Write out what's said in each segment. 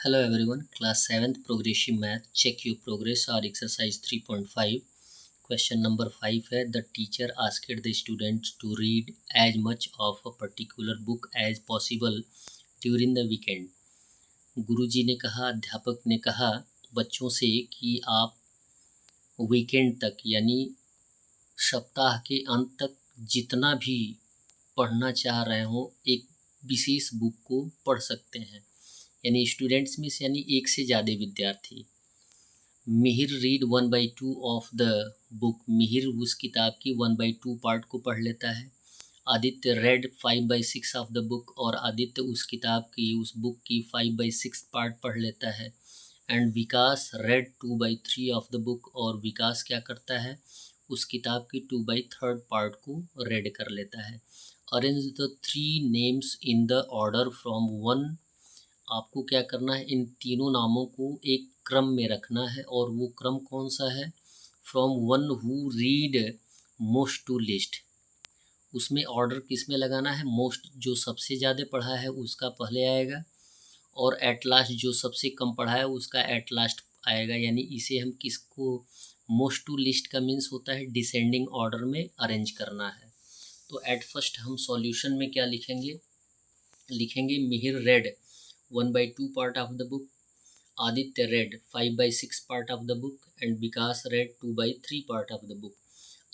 Hello everyone, class 7th progressive math, check your progress or exercise 3.5. Question number 5 है the teacher asked the students to read as much of a particular book as possible during the weekend. गुरुजी ने कहा, अध्यापक ने कहा बच्चों से कि आप वीकेंड तक यानी सप्ताह के अंत तक जितना भी पढ़ना चाह रहे हो एक विशेष बुक को पढ़ सकते हैं। यानी स्टूडेंट्स में से यानी एक से ज़्यादा विद्यार्थी। Mihir read 1/2 of the book, Mihir उस किताब की 1/2 पार्ट को पढ़ लेता है। Aditya red 5/6 of the book, और आदित्य उस किताब की उस बुक की 5/6 पार्ट पढ़ लेता है। And Vikas red 2/3 of the book, और विकास क्या करता है, उस किताब की 2/3 पार्ट को रेड कर लेता है। Arrange the 3 names in the order from 1, आपको क्या करना है, इन तीनों नामों को एक क्रम में रखना है, और वो क्रम कौन सा है, from 1 who read most to least. उसमें ऑर्डर किस में लगाना है, मोस्ट जो सबसे ज़्यादा पढ़ा है उसका पहले आएगा, और एट लास्ट जो सबसे कम पढ़ा है उसका एट लास्ट आएगा। यानी इसे हम किसको, मोस्ट टू लिस्ट का मीन्स होता है डिसेंडिंग ऑर्डर में अरेंज करना है। तो एट फर्स्ट हम सॉल्यूशन में क्या लिखेंगे, Mihir red 1/2 part of the book, Aditya read 5/6 part of the book, and Vikas read 2/3 part of the book.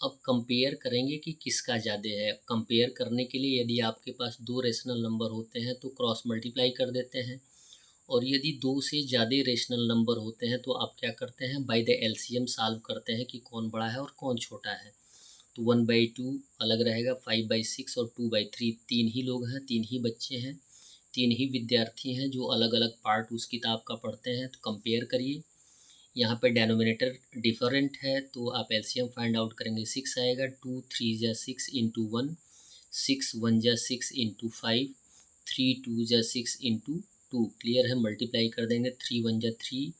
अब कंपेयर करेंगे कि किसका ज़्यादा है। कंपेयर करने के लिए यदि आपके पास दो रेशनल नंबर होते हैं तो क्रॉस मल्टीप्लाई कर देते हैं, और यदि दो से ज़्यादा रेशनल नंबर होते हैं तो आप क्या करते हैं, बाय द एलसीएम सॉल्व करते हैं कि कौन बड़ा है और कौन छोटा है। तो 1/2 अलग रहेगा, 5/6 और 2/3 तीन ही लोग हैं, तीन ही बच्चे हैं, तीन ही विद्यार्थी हैं जो अलग अलग पार्ट उस किताब का पढ़ते हैं। तो कंपेयर करिए, यहाँ पे डेनोमिनेटर डिफरेंट है तो आप एलसीएम फाइंड आउट करेंगे, 6 आएगा, 2 3 जा 6 इंटू 1, 6 1 जा 6 इंटू 5, 3 2 जा 6 इंटू 2। क्लियर है, मल्टीप्लाई कर देंगे, 3 1 जा 3,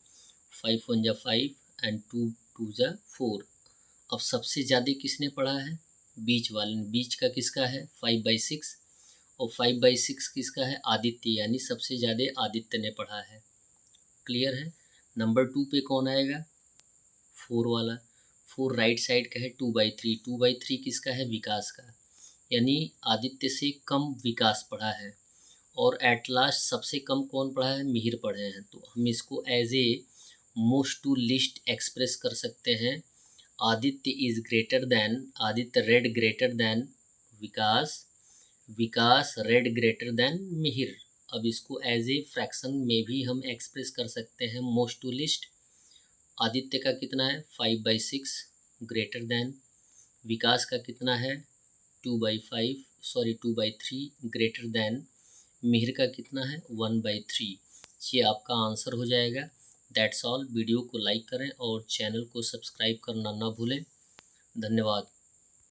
5 1 जा 5 एंड 2 2 जा 4। अब सबसे ज़्यादा किसने पढ़ा है, बीच वाले ने, बीच का किसका है 5/6, और 5/6 किसका है, आदित्य, यानी सबसे ज़्यादा आदित्य ने पढ़ा है। क्लियर है। नंबर 2 पे कौन आएगा, 4 वाला, 4 राइट साइड का है, 2/3, 2/3 किसका है, विकास का, यानी आदित्य से कम विकास पढ़ा है। और एट लास्ट सबसे कम कौन पढ़ा है, मिहिर पढ़े हैं। तो हम इसको as a most to least express कर सकते हैं। Aditya is greater than, Aditya read greater than Vikas, Vikas read greater than Mihir. अब इसको एज ए फ्रैक्शन में भी हम एक्सप्रेस कर सकते हैं, मोस्ट टू लिस्ट। आदित्य का कितना है 5/6 ग्रेटर देन, विकास का कितना है 2/3 ग्रेटर देन, मिहिर का कितना है 1/3। ये आपका आंसर हो जाएगा। That's all. वीडियो को लाइक करें और चैनल को सब्सक्राइब करना ना भूलें। धन्यवाद।